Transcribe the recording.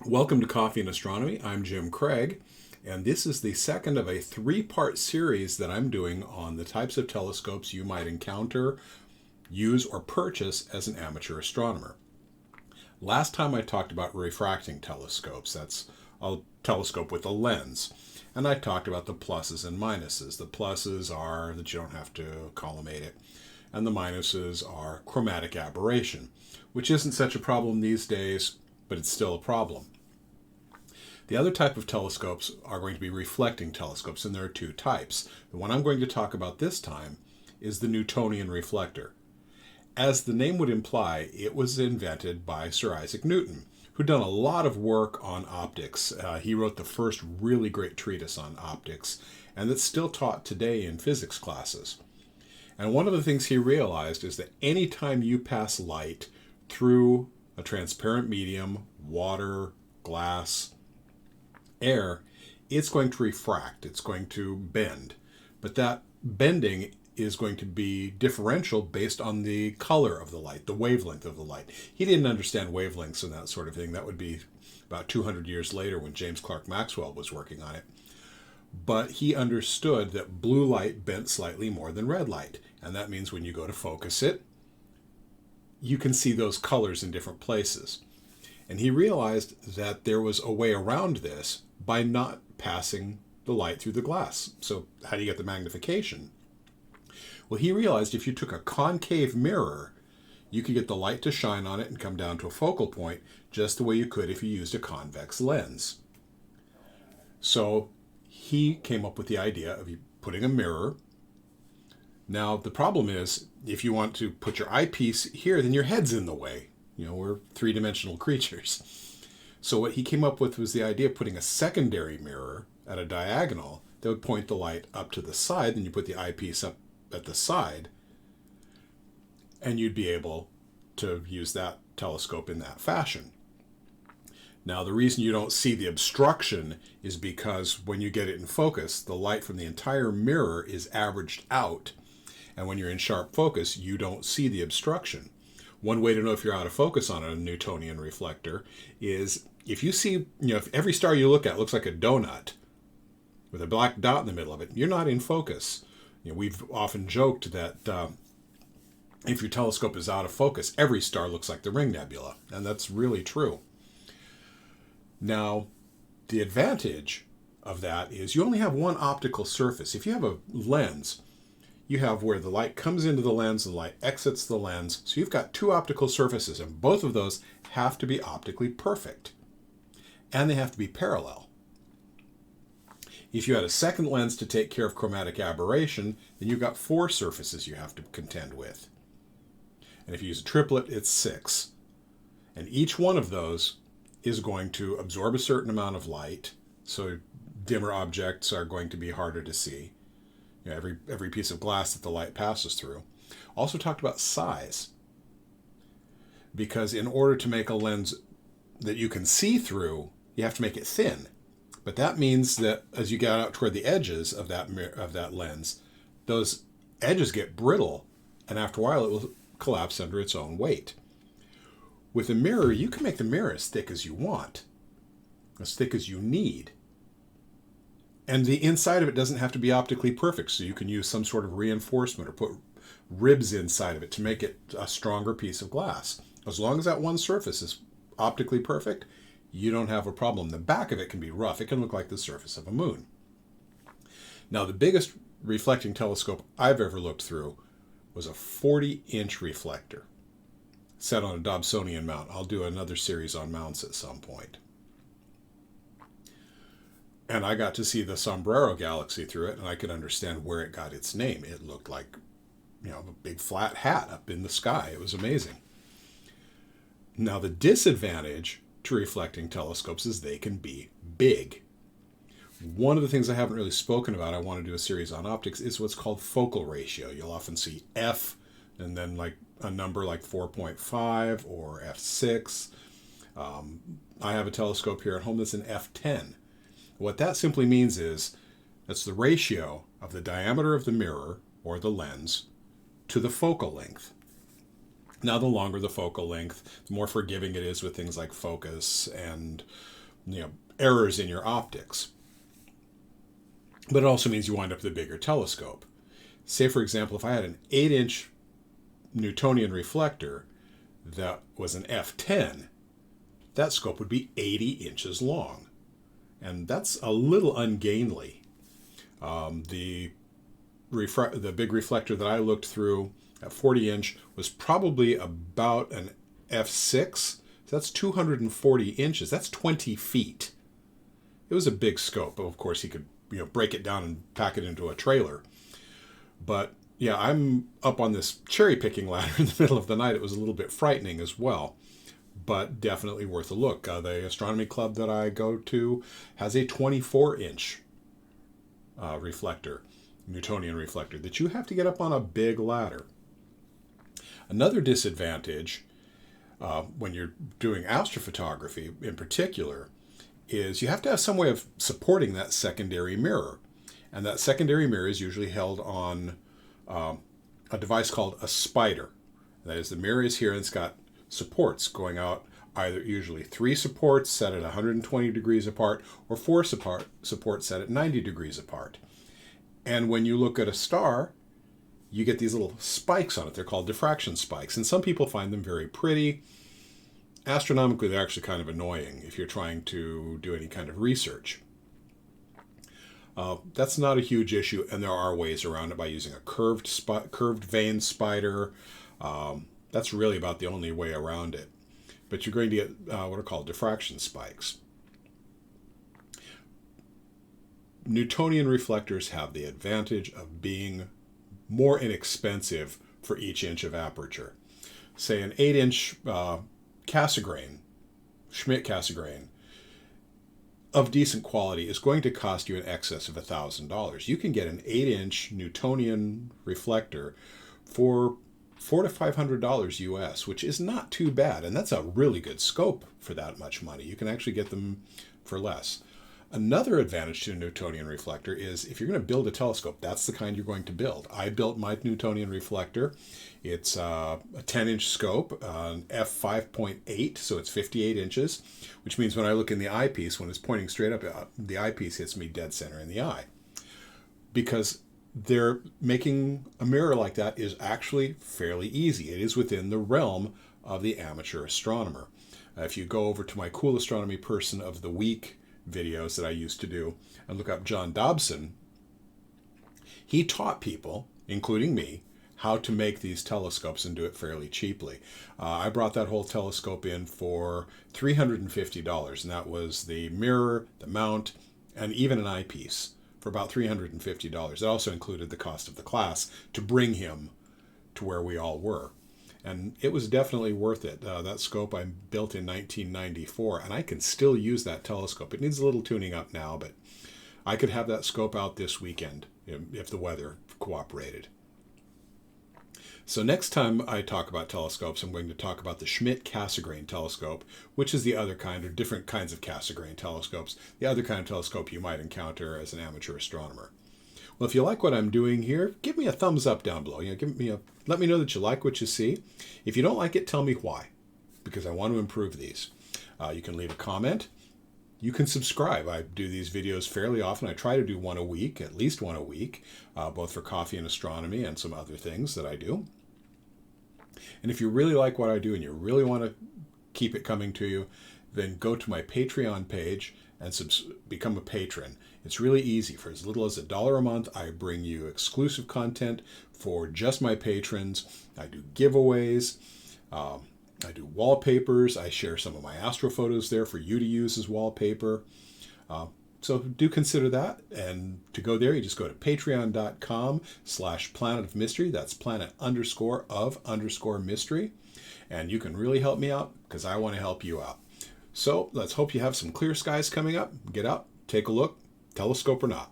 Welcome to Coffee and Astronomy. I'm Jim Craig, and this is the second of a three-part series that I'm doing on the types of telescopes you might encounter, use, or purchase as an amateur astronomer. Last time I talked about refracting telescopes. That's a telescope with a lens. And I talked about the pluses and minuses. The pluses are that you don't have to collimate it, and the minuses are chromatic aberration, which isn't such a problem these days, but it's still a problem. The other type of telescopes are going to be reflecting telescopes, and there are two types. The one I'm going to talk about this time is the Newtonian reflector. As the name would imply, it was invented by Sir Isaac Newton, who'd done a lot of work on optics. He wrote the first really great treatise on optics, and that's still taught today in physics classes. And one of the things he realized is that anytime you pass light through a transparent medium, water, glass, air, it's going to refract, it's going to bend. But that bending is going to be differential based on the color of the light, the wavelength of the light. He didn't understand wavelengths and that sort of thing. That would be about 200 years later when James Clerk Maxwell was working on it. But he understood that blue light bent slightly more than red light. And that means when you go to focus it, you can see those colors in different places. And he realized that there was a way around this by not passing the light through the glass. So how do you get the magnification? Well, he realized if you took a concave mirror, you could get the light to shine on it and come down to a focal point just the way you could if you used a convex lens. So he came up with the idea of putting a mirror. Now, the problem is, if you want to put your eyepiece here, then your head's in the way. You know, we're three-dimensional creatures. So what he came up with was the idea of putting a secondary mirror at a diagonal that would point the light up to the side. Then you put the eyepiece up at the side, and you'd be able to use that telescope in that fashion. Now, the reason you don't see the obstruction is because when you get it in focus, the light from the entire mirror is averaged out. And when you're in sharp focus, you don't see the obstruction. One way to know if you're out of focus on a Newtonian reflector is if you see, if every star you look at looks like a donut with a black dot in the middle of it, you're not in focus. We've often joked that if your telescope is out of focus, every star looks like the Ring Nebula, and that's really true. Now, the advantage of that is you only have one optical surface. If you have a lens, you have where the light comes into the lens and the light exits the lens. So you've got two optical surfaces, and both of those have to be optically perfect. And they have to be parallel. If you had a second lens to take care of chromatic aberration, then you've got four surfaces you have to contend with. And if you use a triplet, it's 6. And each one of those is going to absorb a certain amount of light, so dimmer objects are going to be harder to see. Every piece of glass that the light passes through. Also talked about size, because in order to make a lens that you can see through, you have to make it thin. But that means that as you get out toward the edges of that lens, those edges get brittle, and after a while it will collapse under its own weight. With a mirror, you can make the mirror as thick as you want, as thick as you need. And the inside of it doesn't have to be optically perfect, so you can use some sort of reinforcement or put ribs inside of it to make it a stronger piece of glass. As long as that one surface is optically perfect, you don't have a problem. The back of it can be rough. It can look like the surface of a moon. Now, the biggest reflecting telescope I've ever looked through was a 40-inch reflector set on a Dobsonian mount. I'll do another series on mounts at some point. And I got to see the Sombrero Galaxy through it, and I could understand where it got its name. It looked like, a big flat hat up in the sky. It was amazing. Now, the disadvantage to reflecting telescopes is they can be big. One of the things I haven't really spoken about, I want to do a series on optics, is what's called focal ratio. You'll often see F and then like a number like 4.5 or F6. I have a telescope here at home that's an F10. What that simply means is that's the ratio of the diameter of the mirror or the lens to the focal length. Now, the longer the focal length, the more forgiving it is with things like focus and errors in your optics. But it also means you wind up with a bigger telescope. Say, for example, if I had an 8-inch Newtonian reflector that was an f10, that scope would be 80 inches long. And that's a little ungainly. The big reflector that I looked through at 40-inch was probably about an f6. So that's 240 inches. That's 20 feet. It was a big scope. Of course, he could break it down and pack it into a trailer. But yeah, I'm up on this cherry picking ladder in the middle of the night. It was a little bit frightening as well, but definitely worth a look. The astronomy club that I go to has a 24-inch reflector, Newtonian reflector, that you have to get up on a big ladder. Another disadvantage when you're doing astrophotography in particular is you have to have some way of supporting that secondary mirror. And that secondary mirror is usually held on a device called a spider. That is, the mirror is here and it's got supports going out, either usually 3 supports set at 120 degrees apart or 4 supports set at 90 degrees apart. And when you look at a star, you get these little spikes on it. They're called diffraction spikes. And some people find them very pretty. Astronomically, they're actually kind of annoying if you're trying to do any kind of research. That's not a huge issue, and there are ways around it by using a curved vein spider. That's really about the only way around it. But you're going to get what are called diffraction spikes. Newtonian reflectors have the advantage of being more inexpensive for each inch of aperture. Say an 8-inch Cassegrain, Schmidt Cassegrain, of decent quality is going to cost you in excess of $1,000. You can get an 8-inch Newtonian reflector for $400 to $500 US, which is not too bad, and that's a really good scope for that much money. You can actually get them for less. Another advantage to a Newtonian reflector is if you're going to build a telescope, that's the kind you're going to build. I built my Newtonian reflector. It's a 10-inch scope, an f5.8, so it's 58 inches, which means when I look in the eyepiece, when it's pointing straight up, the eyepiece hits me dead center in the eye. Because they're making a mirror like that is actually fairly easy. It is within the realm of the amateur astronomer. If you go over to my Cool Astronomy Person of the Week videos that I used to do and look up John Dobson, he taught people, including me, how to make these telescopes and do it fairly cheaply. I brought that whole telescope in for $350, and that was the mirror, the mount, and even an eyepiece for about $350. It also included the cost of the class to bring him to where we all were. And it was definitely worth it. That scope I built in 1994, and I can still use that telescope. It needs a little tuning up now, but I could have that scope out this weekend if the weather cooperated. So next time I talk about telescopes, I'm going to talk about the Schmidt Cassegrain telescope, which is the other kind, or different kinds of Cassegrain telescopes, the other kind of telescope you might encounter as an amateur astronomer. Well, if you like what I'm doing here, give me a thumbs up down below. Let me know that you like what you see. If you don't like it, tell me why, because I want to improve these. You can leave a comment. You can subscribe. I do these videos fairly often. I try to do one a week, at least one a week, both for coffee and astronomy and some other things that I do. And if you really like what I do and you really want to keep it coming to you, then go to my Patreon page and become a patron. It's really easy. For as little as $1 a month, I bring you exclusive content for just my patrons. I do giveaways. I do wallpapers. I share some of my astro photos there for you to use as wallpaper. So do consider that. And to go there, you just go to patreon.com/planet of mystery. That's planet_of_mystery. And you can really help me out because I want to help you out. So let's hope you have some clear skies coming up. Get out, take a look, telescope or not.